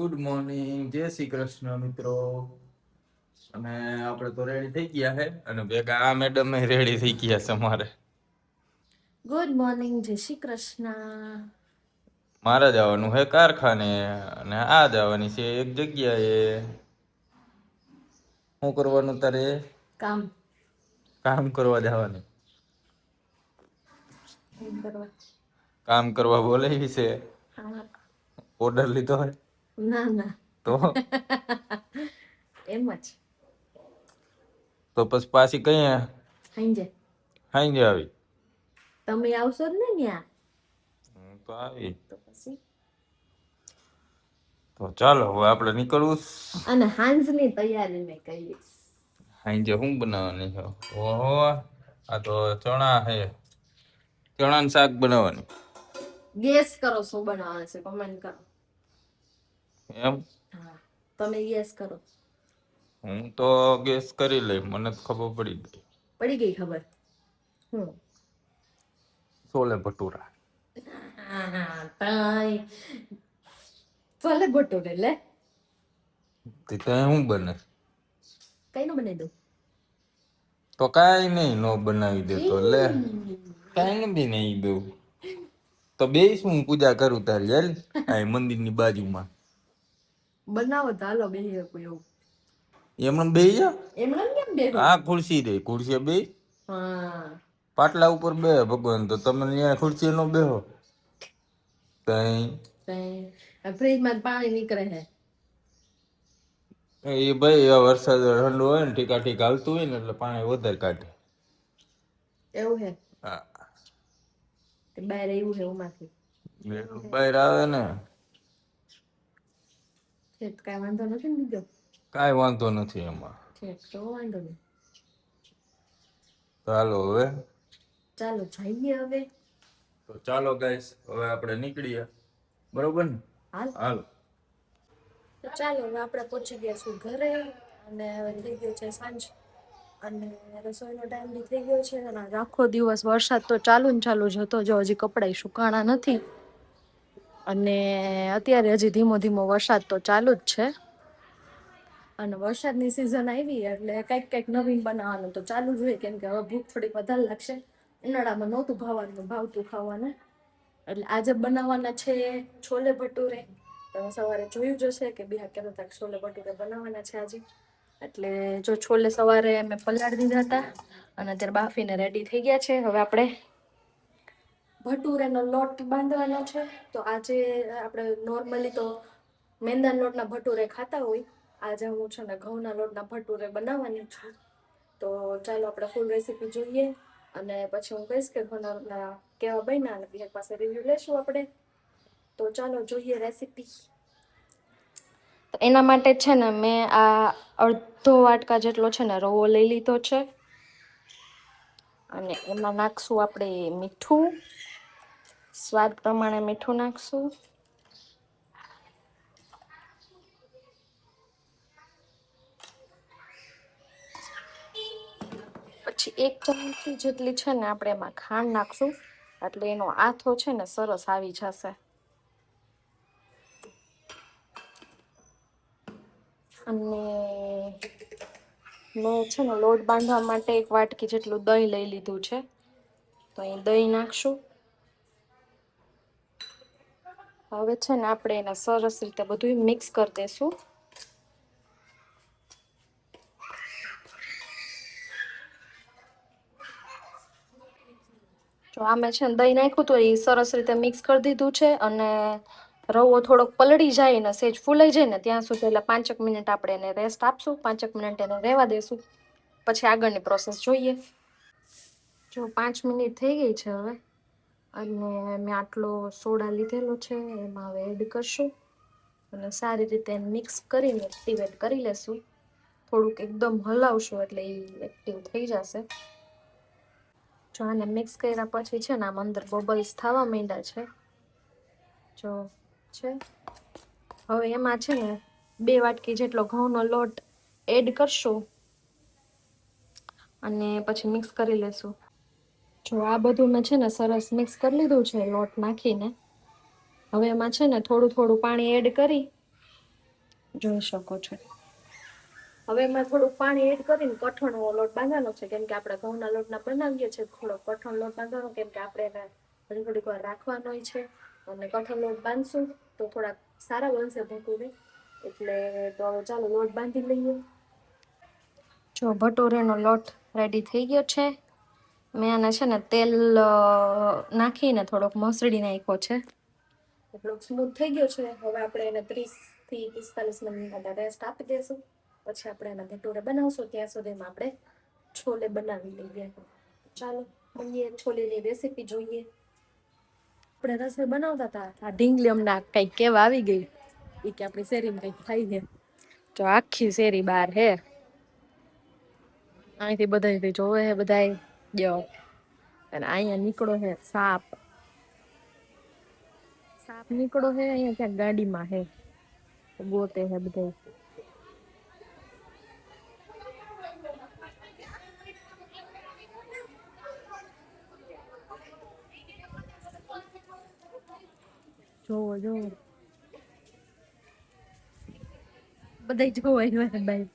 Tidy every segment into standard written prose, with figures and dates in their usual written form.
Good morning, જય શ્રી કૃષ્ણ મિત્રો. અને આપણે તો રેડી થઈ ગયા છે અને ભેગા આ મેડમ રેડી થઈ ગયા છે. અમારે ગુડ મોર્નિંગ, જય શ્રી કૃષ્ણ. મારે જવાનું છે કારખાને અને આ જવાની છે એક જગ્યાએ. શું કરવાનું તારે? કામ કરવા જવાનું. કામ કરવા બોલાવી છે? ઓર્ડર લીધો હોય? ના તો એમ જ. તો પછી પાછી કઈ હાંજે આવી? તમે આવશો જ ને ન્યા? હું તો આવી. તો પછી તો ચાલો હવે આપણે નીકળવું. અને હાંજની તૈયારી મેં કરી. હાંજે શું બનાવવાની છે? ઓહો, આ તો ચણા છે. ચણાનું શાક બનાવવાની. ગેસ કરો શું બનાવવાનું છે, કમેન્ટ કરો. એમ? હા, તમે ગેસ કરો. હું તો ગેસ કરી લઈ, મને તો ખબર પડી ગઈ ખબર. છોલે ભટુરા. છોલે ભટુરે લે. તે શું બને? કઈ નું બનાવી દઉં? તો કાઈ નહીં, નો બનાવી દે તો લે. કાઈ બી નહીં દઉં તો બે શું પૂજા કરું તારી? હાલ આ મંદિરની બાજુમાં બનાવો તો હાલો બે એવું. એમને બે જા એમને કેમ બે? આ ખુરશી દે, ખુરશી બે. હા, પાટલા ઉપર બે ભગવાન, તો તમે ત્યાં ખુરશી નો બેહો. કઈ ફ્રીજમાં પાણી નીકળે છે. એ ભાઈ આ વરસાદ ઠંડુ હોય ને, ઠીકા ઠીક હાલતું હોય ને, એટલે પાણી વધારે કાઢે. એવું હે? હા, બહાર એવું છે ઉમાંથી બહાર આવે ને. કઈ વાંધો નથી ને બીજો? કાઈ વાંધો નથી એમાં. તો વાંધો નહીં. ચાલો હવે. ચાલો જઈએ હવે. તો ચાલો ગાઈસ, હવે આપણે નીકળીએ. બરોબર ને? હાલો. તો ચાલો હવે આપણે પહોંચી ગયા છું ઘરે અને હવે થઈ ગયો છે સાંજ અને રસોઈનો ટાઈમ બી થઈ ગયો છે. અને આખો દિવસ વરસાદ તો ચાલુ જ હતો. જો હજી કપડાં સુકાણા નથી અને અત્યારે હજી ધીમો ધીમો વરસાદ તો ચાલુ જ છે. અને વરસાદની સિઝન આવી એટલે કંઈક નવીન બનાવવાનું તો ચાલુ જ હોય, કેમ કે હવે ભૂખ થોડી વધારે લાગશે. ઉનાળામાં નહોતું ભાવતું ખાવાનું, એટલે આજે બનાવવાના છે છોલે ભટુરે. તમે સવારે જોયું જશે કે બિહાર કેમ તક છોલે ભટુરે બનાવવાના છે આજે. એટલે જો છોલે સવારે મેં પલાળી દીધા હતા અને અત્યારે બાફીને રેડી થઈ ગયા છે. હવે આપણે ભટુરેનો લોટ બાંધવાનો છે. તો આજે આપણે નોર્મલી તો મેંદાના લોટના ભટુરે ખાતા હોય, આજે હું છે ને ઘઉંના લોટના ભટુરે બનાવવાની છું. તો ચાલો આપણે ફૂલ રેસીપી જોઈએ અને પછી હું કહીશ કે ઘઉંના લોટના કેવા બન્યા અને બીજા પાસે રિવ્યુ લેશું આપણે. તો ચાલો જોઈએ રેસીપી. તો એના માટે છે ને મેં આ અડધો વાટકા જેટલો છે ને રવો લઈ લીધો છે અને એમાં નાખશું આપણે મીઠું, સ્વાદ પ્રમાણે મીઠું નાખશું. પછી 1 ચમચી જેટલી છે ને આપણે એમાં ખાંડ નાખશું, એટલે એનો આથો છે ને સરસ આવી જશે. અને મેં છે ને લોટ બાંધવા માટે 1 વાટકી જેટલું દહીં લઈ લીધું છે, તો અહીં દહીં નાખશું. હવે છે ને આપણે એને સરસ રીતે બધું મિક્સ કરી દઈશું. જો આમે છે ને દહીં નાખ્યું તો એ સરસ રીતે મિક્સ કરી દીધું છે અને રવો થોડોક પલળી જાય ને સેજ ફૂલાઈ જાય ને ત્યાં સુધી એટલે 5 મિનિટ આપણે એને રેસ્ટ આપશું. 5 મિનિટ એને રહેવા દેશું, પછી આગળની પ્રોસેસ જોઈએ. જો 5 મિનિટ થઈ ગઈ છે હવે અને મેં આટલો સોડા લીધેલો છે એમાં હવે એડ કરશું અને સારી રીતે મિક્સ કરીને એક્ટિવેટ કરી લેશું. થોડુંક એકદમ હલાવશું એટલે એ એક્ટિવ થઈ જશે. જો આને મિક્સ કર્યા પછી છે ને આમ અંદર બબલ્સ થવા માંડ્યા છે, જો છે. હવે એમાં છે ને 2 વાટકી જેટલો ઘઉંનો લોટ એડ કરશું અને પછી મિક્સ કરી લેશું. જો આ બધું મેં છે ને સરસ મિક્સ કરી લીધું છે લોટ નાખીને. હવે એમાં છે ને થોડું પાણી એડ કરી જોઈ શકો છો. હવે એમાં થોડુંક પાણી એડ કરીને કઠણનો લોટ બાંધવાનો છે, કેમ કે આપણે ઘઉંના લોટના બનાવીએ છીએ. થોડો કઠણ લોટ બાંધવાનો, કેમ કે આપણે એને હજી થોડીક વાર રાખવાનો છે. અને કઠણ લોટ બાંધશું તો થોડાક સારા બનશે ભટુરે. એટલે તો હવે ચાલો લોટ બાંધી લઈએ. જો ભટુરેનો લોટ રેડી થઈ ગયો છે. મેં આને છે ને તેલ નાખીને થોડોક મસળી નાખ્યો છે. થોડોક સ્મૂથ થઈ ગયો છે. હવે આપણે એને 30 થી 45 મિનિટ માટે રેસ્ટ આપી દઈશું. પછી આપણે એના ભટુરે બનાવશું. ત્યાં સુધીમાં આપણે છોલે બનાવી લઈએ. ચાલો મળીએ, છોલેની રેસીપી જોઈએ. આપણે રસોઈ બનાવતા હતા, આ ઢીંગલી અમને કઈક કેવા આવી ગઈ એ કે આપણી શેરીમાં કઈક થાય છે. જો આખી શેરી બહાર હે, અહીંથી બધા જોવે હે, બધા જો. અને અહીંયા નીકળો હે સાપ. સાપ નીકળો હે અહીંયા ક્યાંક ગાડીમાં હે, ગોતે હે બધા. જોવો જોવો બધા જોવાય ભાઈ.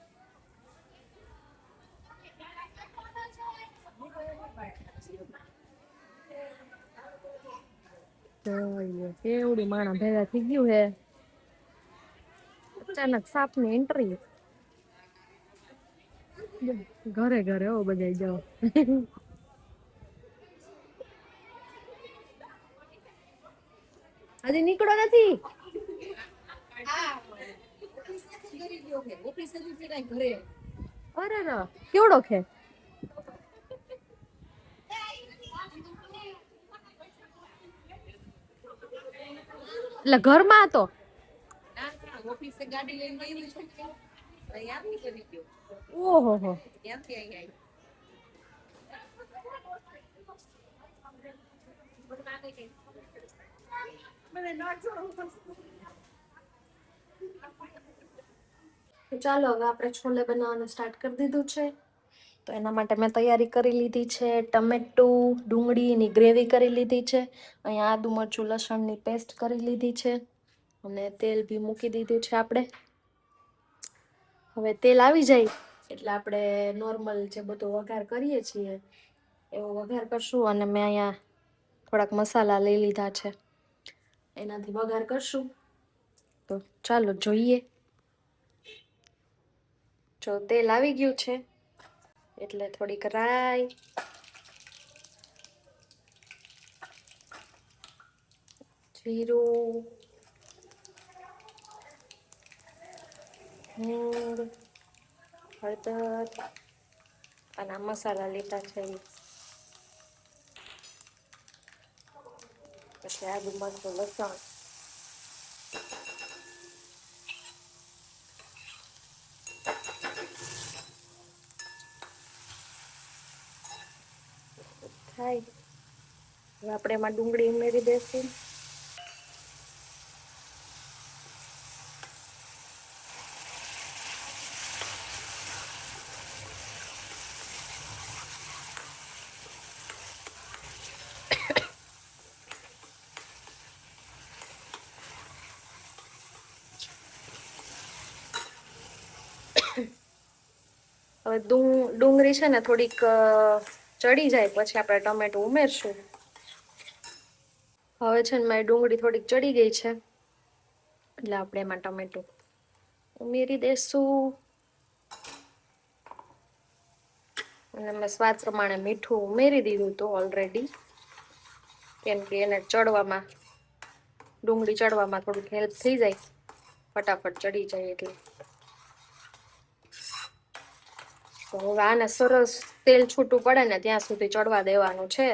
કેવડી માણા ભેગા થઈ ગયું હે. અચાનક સાપની એન્ટ્રી. ઘરે ઘરે હો બધા જાઓ. હજી નીકળો નથી. અરે કેવડો છે. એટલે ઘરમાં હતો. ઓફિસે ગાડી લઈને ગઈ છે. તૈયાર કરી ગયો. ઓહો હો. ત્યાંથી આવી. ચાલો હવે આપણે છોલે બનાવવાનું સ્ટાર્ટ કરી દીધું છે. તો એના માટે મેં તૈયારી કરી લીધી છે. ટમેટું, ડુંગળીની ગ્રેવી કરી લીધી છે. અહીંયા આદુ મરચું લસણની પેસ્ટ કરી લીધી છે. અને તેલ બી મૂકી દીધું છે આપણે. હવે તેલ આવી જાય એટલે આપણે નોર્મલ જે બધો વઘાર કરીએ છીએ એવો વઘાર કરશું. અને મેં અહીંયા થોડાક મસાલા લઈ લીધા છે, એનાથી વઘાર કરશું. તો ચાલો જોઈએ. જો તેલ આવી ગયું છે એટલે થોડીક રાઈ, જીરું, હિંગ, હળદર અને આ મસાલા લીધા છે. પછી આદુ મરચું લસણ. થાય હવે આપણે એમાં ડુંગળી ઉમેરી દઈશું. હવે ડુંગળી છે ને થોડીક ચડી જાય પછી આપણે ટમેટું ઉમેરશું. હવે છે ને મારી ડુંગળી થોડીક ચડી ગઈ છે એટલે આપણે એમાં ટમેટું ઉમેરી દઈશું. અને મેં સ્વાદ પ્રમાણે મીઠું ઉમેરી દીધું હતું ઓલરેડી, કેમ કે એને ચડવામાં, ડુંગળી ચડવામાં થોડીક હેલ્પ થઈ જાય, ફટાફટ ચડી જાય એટલે. તો હવે આને સરસ તેલ છૂટું પડે ને ત્યાં સુધી ચડવા દેવાનું છે.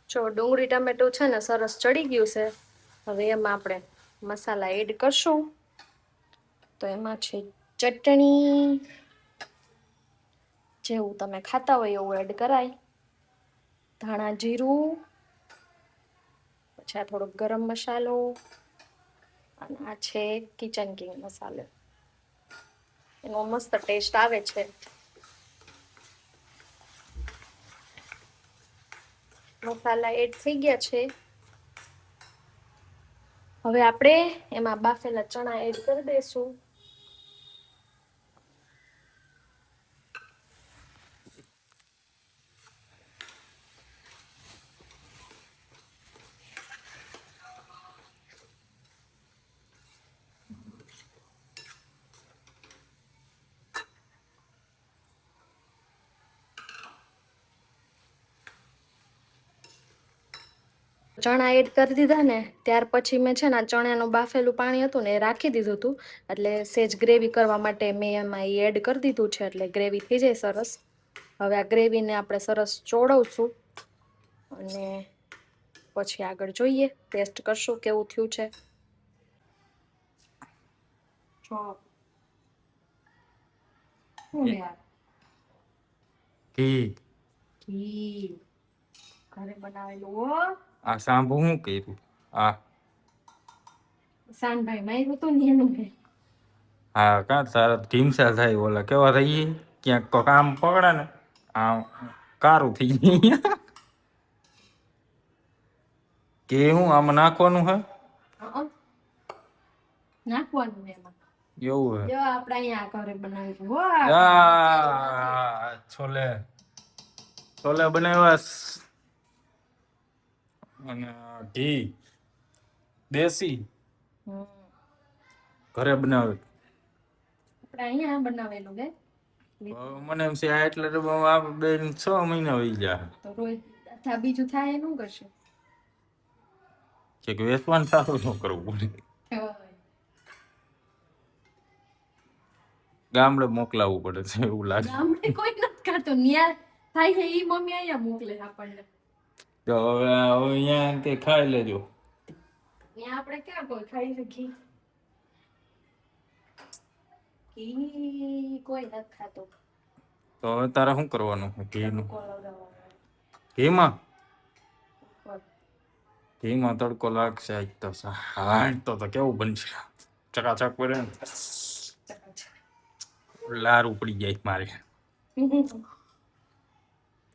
જો ડુંગળી ટમેટું છે ને સરસ ચડી ગયું છે. હવે એમાં આપણે મસાલા એડ કરશું. તો એમાં છે ચટણી, જેવું તમે ખાતા હોય એવું એડ કરાય. ધાણા જીરું, પછી આ થોડોક ગરમ મસાલો, અને આ છે કિચન કિંગ મસાલો. એનો મસ્ત ટેસ્ટ આવે છે. મસાલા એડ થઈ ગયા છે. હવે આપણે એમાં બાફેલા ચણા એડ કરી દઈશું. ચણા એડ કરી દીધા ને ત્યાર પછી મેં છે ને ચણાનું બાફેલું પાણી હતું ને એ રાખી દીધું હતું, એટલે સેજ ગ્રેવી કરવા માટે મેં એમાં એ એડ કરી દીધું છે, એટલે ગ્રેવી થઈ જાય સરસ. હવે આ ગ્રેવીને આપણે સરસ ચોળવશું અને પછી આગળ જોઈએ, ટેસ્ટ કરશું કેવું થયું છે. ઘી ઘરે બનાવેલું. આ સાંભુ શું કર્યું? આ સાનભાઈ માર્યું હતું ને એનું. હા કા તારા ઢીમસા થાય ઓલા કેવા થઈ ક્યાંક તો કામ પકડે ને આ કારું થઈ જાય. કે હું આમાં નાખવાનું હે? નાખવાનું એમાં એવું હે? જો આપણે અહીંયા ઘરે બનાવ્યું. છોલે છોલે બનાવ્યા અને ઘી દેશી ઘરે બનાવે. આપણે અહીંયા બનાવેલું કે મને એમ છે આ એટલે આ બેન 6 મહિના વહી ગયા તો રોજ બીજું થાય એનું કરશે કે વેચવાનું સારું ન કરવું પડે. ગામડે મોકલાવવું પડે છે એવું લાગે. ગામડે કોઈ નથી ખાતું, ન્યા થાય છે ઈ મમ્મી અહીંયા મોકલે આપણને. તો હવે અહીંયા કે ખાઈ લેજો. ન્યા આપણે ક્યાં કોઈ ખાઈ શકીએ? ઘી કોઈ નથી ખાતું. તો હવે તારે શું કરવાનું ઘીનું? ઘીમાં તડકો લાગશે આજ તો. હા તો કેવું બનશે? ચકાચક પડે ને લાર ઉપડી જાય મારે.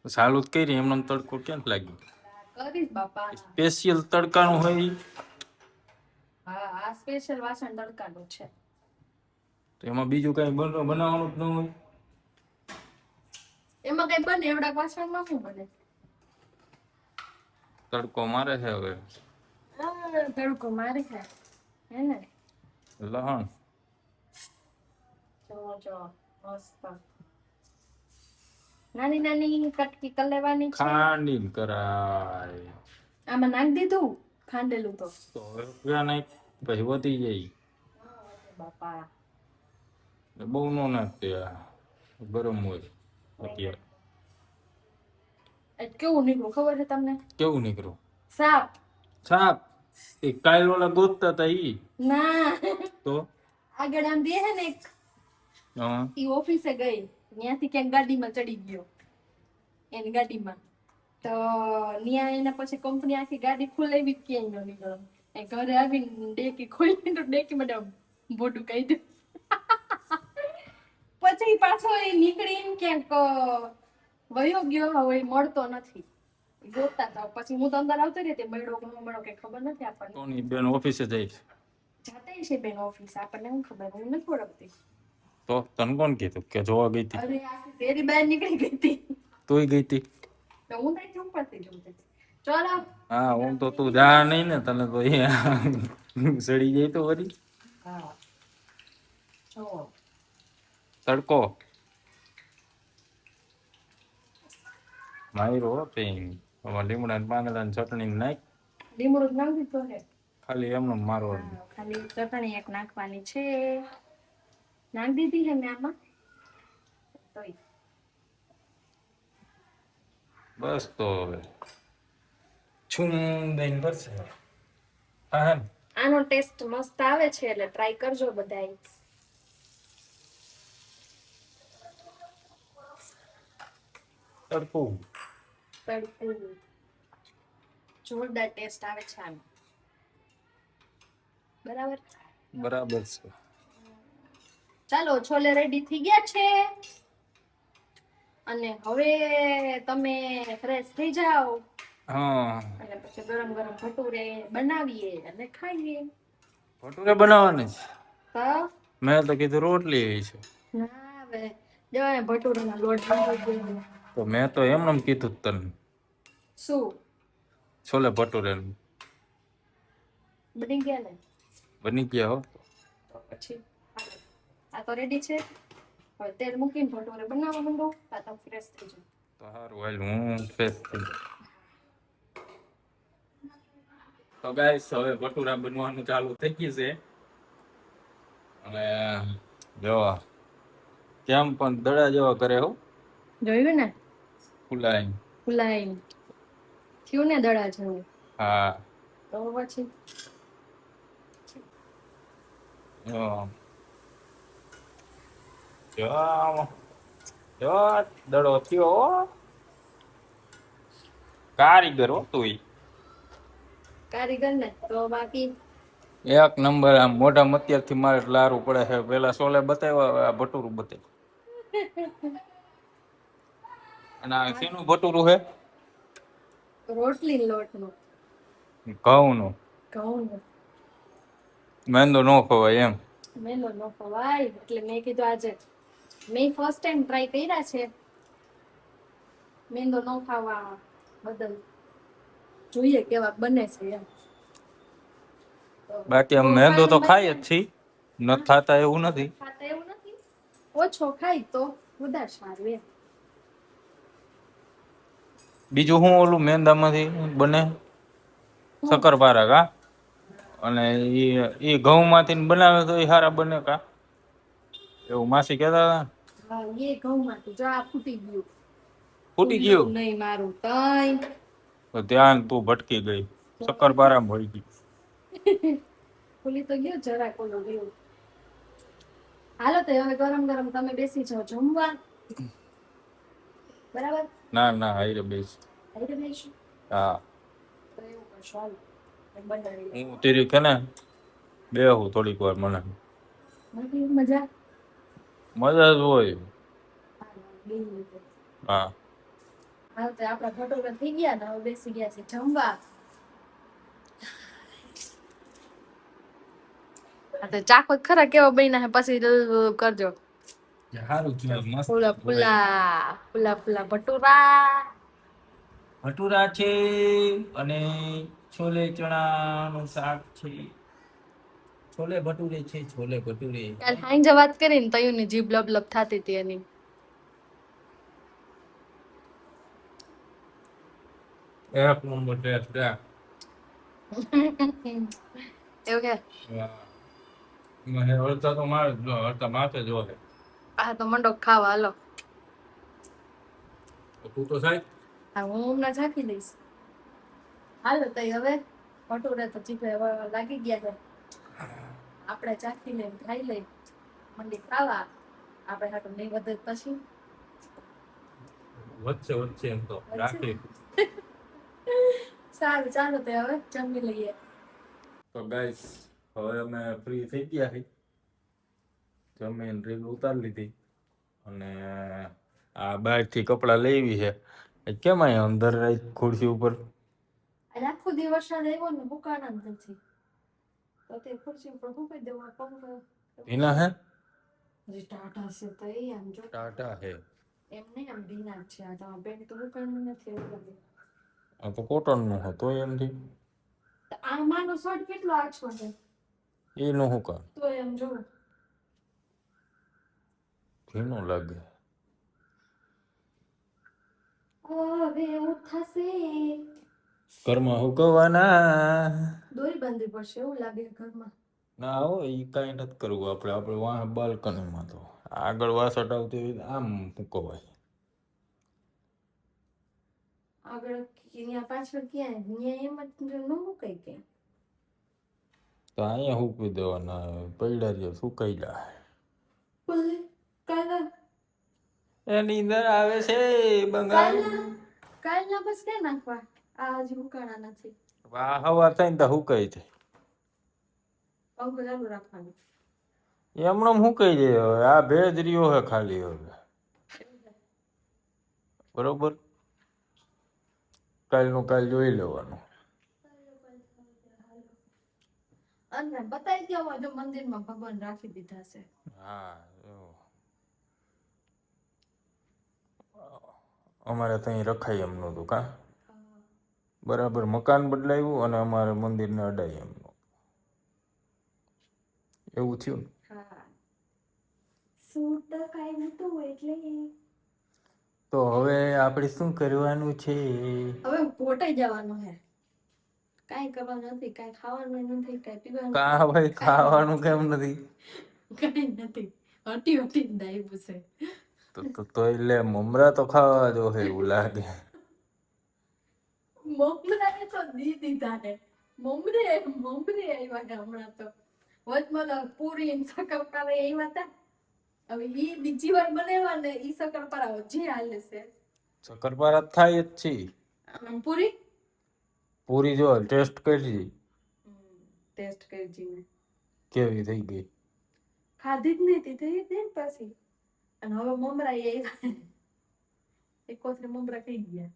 ચાલુ જ કરી એમનો તડકો ક્યાં લાગ્યો? કરીશ બાપા. સ્પેશિયલ તડકાનું હોય. હા આ સ્પેશિયલ વાસણ તડકાનું છે. તો એમાં બીજું કઈ બનાવવાનું જ ન હોય? એમાં કઈ બને એવડા વાસણમાં શું બને? તડકો મારે છે હવે. તડકો મારે છે હે ને? લહણ જો મસ્ત નાની નાની કટકી કરી લેવાની છે. ખાંડીન કરાય. આમાં નાખી દીધું ખાંડેલું તો હવે નાખ પછી વધી જાય. બાપા બહુ નો નાખતી ગરમ હોય અત્યારે. કેવું નીકળું ખબર છે તમને? કેવું નીકળું? સાપ. સાપ એ કાલ વાળા ગોતતા હતા ઈ ના તો આગળ આમ દે હે ને ઈ ઓફિસે ગઈ, ત્યાંથી ક્યાંક ગાડીમાં ચડી ગયો એની ગાડીમાં, તો ત્યાં એને પછી કંપની આખી ગાડી ખોલાવી ક્યાંય ન નીકળો. એ ઘરે આવીને ડેકી ખોલી તો ડેકી માટે બોડું કહી દે. પછી પાછો એ નીકળીને ક્યાંક વયો ગયો, હવે મળતો નથી. ગોતતા હતા પછી હું તો અંદર આવતી રહી, મળ્યો કે ન મળ્યો કઈ ખબર નથી આપણને. કોની બેન ઓફિસે જઈશ? જાતે છે બેન ઓફિસ, આપણને શું ખબર, હું નથી ઓળખતી. તો તને કોણ કીધું કે જોવા ગઈ હતી? અરે આખી ફેરી બહાર નીકળી ગઈ હતી. તુંય ગઈ હતી? તો હું તઈ ઉપરથી જોતી હતી. ચાલો હા હું તો તું જા નહીં ને તને તો અહીંયા સડી જાય તો વળી. હા જો તડકો માયરો પેન લીમડા ને પાંદડા ને ચટણી નાખ. લીમડો નાખી દીધો હે, ખાલી એમનો મારવાનું. ખાલી ચટણી એક નાખવાની છે. નાખી દીધી છે મેં આમાં તોય. બસ તો હવે છું દઈને ભરશે. હા આનો ટેસ્ટ મસ્ત આવે છે એટલે ટ્રાય કરજો બધાય. તડકું તડકું જોરદાર ટેસ્ટ આવે છે આનો. બરાબર બરાબર છે. ચાલો છોલે રેડી થઈ ગયા છે અને હવે તમે ફ્રેશ થઈ જાઓ હા અને પછી ગરમ ગરમ ભટુરે બનાવીએ અને ખાઈએ. ભટુરે બનાવવાની છે. હા મેં તો કીધું રોટલી છે. ના હવે જો ભટુરેના લોટ બાંધી દીધો. તો મેં તો એમ કીધું તને શું છોલે ભટુરે બની ગયા ને બની ગયા હો. તો પછી આ તો રેડી છે. હવે તેલ મૂકીને ભટુરે બનાવવા માંડો આ તો ફ્રેશ થઈ જાય. તો સારું હાલ હું ફ્રેશ થઈ જાઉં. તો ગાઈસ હવે ભટુરા બનવાનું ચાલુ થઈ ગયું છે અને જો કેમ પણ દડા જેવા કરે હો જોયું ને ફુલાઈ. ફુલાઈ થયું ને દડા જેવું. હા તો પછી જો જો જો દડો થયો હો. કારીગર હો તું કારીગર ને તો બાકી એક નંબર. આમ મોઢામાં અત્યારથી મારે લારું પડે છે. પેલા સોલે બતાવ્યા આ ભટુરું બતાવ્યું. અને આ શેનું ભટુરું છે? રોટલી લોટનું ઘઉંનું. ઘઉંનું મેંદો નો ખવાય એમ. મેંદો ન ખવાય એટલે મેં કીધું આજે મેં ફર્સ્ટ ટાઈમ ટ્રાય કર્યા છે મેંદો ન ખાવા બદલ. જોઈએ કેવા બને છે એમ. બાકી આમ બહુ મેંદો તો ખાવાનું ખાય જ બને છી. નથી ખાતા એવું નથી. ખાતા એવું નથી. ઓછો ખાય તો વધારે સારું એમ. બીજું હું ઓલું મેંદામાંથી બને હું શક્કરપારા કા અને ઈ ઘઉં માંથી બનાવે તો એ સારા બને કા એવું માસી કહેતા હતા. હા એ ઘઉં માંથી જો આ ફૂટી ગયું. ફૂટી ફૂલ્યું ગયું નહીં મારું તઈ. તો ધ્યાન તું ભટકી ગઈ. શક્કરપારા ભળી ગઈ. ફૂલી તો ગયું જરાક ઓલું ગયું. હાલો તો હવે ગરમ ગરમ તમે બેસી જાઓ જમવા. બરાબર ના ના હાઈરે બેસ. હાઈરે બેસું હા તો એવું કરશો હાલો બનાવી લો. હું તેરી કે ને બેહું થોડીક વાર મને નથી મજા મજા જ હોય. હા હા તો આપડા ભટુરા થઈ ગયા ને હવે બેસી ગયા છે જમવા. હા તો ચાખો ખરા કેવા બન્યા હે પછી કરજો. સારું છે મસ્ત ફૂલા ફૂલા ફૂલા ફૂલા ભટુરા. ભટુરા છે અને છોલે ચણા નું શાક છે. છોલે ભટુરે છે છોલે ભટુરે. કાલ હાંજે વાત કરીને તયું ની જીભ લબ લબ થાતી હતી એની. એક નંબર ટેસ્ટ છે. એવું કે મને હળતા તો મારે જો હળતા માથે જો છે. આ તો મંડો ખાવા હાલો. તું તો સાહેબ હા હું હમણાં ચાખી લઈશ. હાલો તો હવે ભટુરે તો જીભે લાગી ગયા છે. આપણે ચાખી લઈને ખાઈ લઈ મંડી ખાવા આપણે હાટું નહીં વધે પછી વચ્ચે વચ્ચે એમ તો રાખી. સારું ચાલો તો હવે જમી લઈએ. તો ગાઈસ હવે અમે ફ્રી થઈ ગયા છે. જમીન રીલ ઉતારી લીધી અને આ બહાર થી કપડા લેવી છે. કેમ અહીંયા અંદર ખુરશી ઉપર આજે આખો દિવસ વરસાદ આવ્યો ને બુકાણા જ નથી. તો તે ખુરશી ઉપર મૂકી દેવા પંખો. ભીના હે હજી ટાટા છે તો એ આમ જો ટાટા હે એમ નહીં આમ ભીના જ છે. આ તો બેન તો બુકાણું નથી એવું લાગે. આ તો કોટન નું હતો એમથી આ માનો શર્ટ કેટલો આછો છે એ નું હું કા તો એમ જો ભીનું લાગે. હવે એવું થશે ઘરમાં હુકવાના દોરી બાંધવી પડશે એવું લાગે ઘરમાં. ના હો ઈ કાંઈ નથી કરવું આપણે વાહ બાલ્કનીમાં તો આગળ વાસટ આવતી હોય આમ હુકવાય. આગળ ત્યાં પાછળ ક્યાં ત્યાં એમ જ ન મુકાય કે તો અહીંયા હૂકવી દેવાના પૈડા જે સુકાઈ જાય. કાલના એની અંદર આવે છે બંગાળ. કાલના બસ ક્યાં નાખવા આ હજી ઉકાળા નથી. વાહ હવાર થાય ને તો હુકાઈ જાય. પંખો ચાલુ રાખવાનું. એમણે હુકાઈ જાય. હવે આ ભેજ રહ્યો હે ખાલી હવે બરોબર કાલનું કાલ જોઈ લેવાનું. અને બતાવી દો જો મંદિરમાં ભગવાન રાખી દીધા છે. હા એવું. અમારે ત્યાં રખાય એમ નહોતું કા બરાબર મકાન બદલાવ્યું અને અમારે મંદિરને અડાય એમ નહોતું. એવું થયું ને. હા સૂટ તો કાંઈ નતું એટલે તો હવે આપણે શું કરવાનું છે? હવે કોટે જવાનું હે. કાંઈ કરવાનું નથી, કાંઈ ખાવાનું નથી, કાંઈ પીવાનું કા નથી, ભાઈ કાંઈ ખાવાનું કેમ નથી? કાંઈ નથી. હટી હટી દાયવું છે. તો એટલે મમરા તો ખાવા જો હે એવું લાગે. મમરાને તો દી દીધા ને. મમરે આવ્યા ને હમણાં તો. વચમાં તો પૂરી ને શક્કરપારા આવ્યા હતા. હવે ઈ બીજી વાર બનાવ્યા ને ઈ શક્કરપારા હજી હાલે છે. શક્કરપારા થાય જ છે. પૂરી પૂરી જો ટેસ્ટ કરી ટેસ્ટ કરી જીને કેવી થઈ ગઈ. ખાધી જ નથી થઈ જ ને પાછી. અને હવે મમરા આવ્યા. એક કોથળી મમરા ખાઈ ગયા.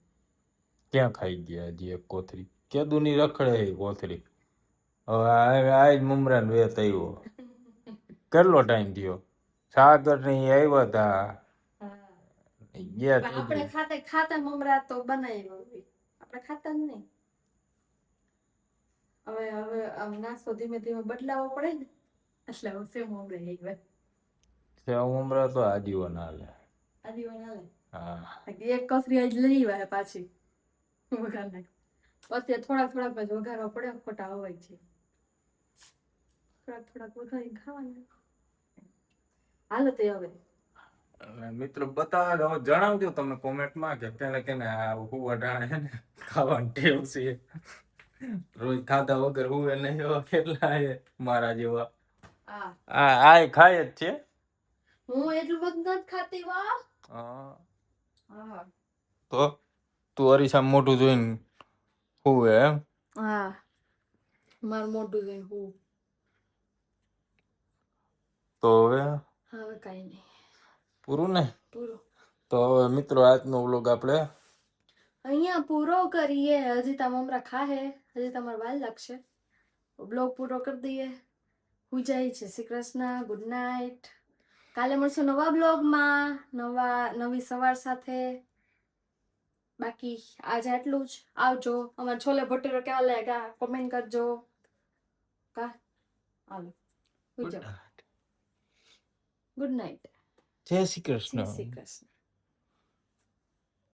ક્યાં ખાઈ ગયા હજી એક કોથળી? કેદુની રખડે એ કોથળી. હવે આ જ મમરાને વેત આવ્યો. કેટલો ટાઈમ થયો? સાગર ને ઈ આવ્યા હતા. ગયા આપણે ખાતા મમરા તો બનાવ્યો આપણે ખાતા જ નહીં. હવે આમ નાસ્તો ધીમે ધીમે બદલાવો પડે ને એટલે હવે સેવ મમરા આવ્યા. સેવ મમરા તો આજીવન હાલે. આજીવન હાલે. હા એક કોથળી આજ લઈ આવ્યા પાછી વઘાર નાખ. પછી થોડાક વઘારવા પડે ખોટા હોય છે. થોડાક વઘારી ખાવાના. હાલો તે હવે મિત્રો બતાવો હવે જણાવજો તમે કોમેન્ટમાં કે કેને આ હું અઢાણે છે ને ખાવાની ટેવ છે. રોજ ખાધા વગર હું નહીં એવા કેટલા છે મારા જેવા. આ ખાય જ છે. હું એટલું બધું નથી ખાતી વા. તો તું અરીસા મોટું જોઈને હું એમ. હા મારું મોટું જોઈને હું. તો હવે કઈ નહીં પૂરું ને. પૂરું. તો હવે મિત્રો આજનો વ્લોગ આપણે અહીંયા પૂરો કરીએ. હજી તા મમરા ખાહે, હજી તમારે વાર લાગશે. બ્લોગ પૂરો કરી દઈએ. હું જાય છે. Shri Krishna, good night. કાલે મળશું નવા બ્લોગમાં નવી સવાર સાથે. બાકી આજે આટલું જ. આવજો. અમારા છોલે ભટુરે કેવા લાગ્યા કોમેન્ટ કરજો. કા હાલો ગુડ નાઇટ. જય શ્રી કૃષ્ણ. જય શ્રી કૃષ્ણ.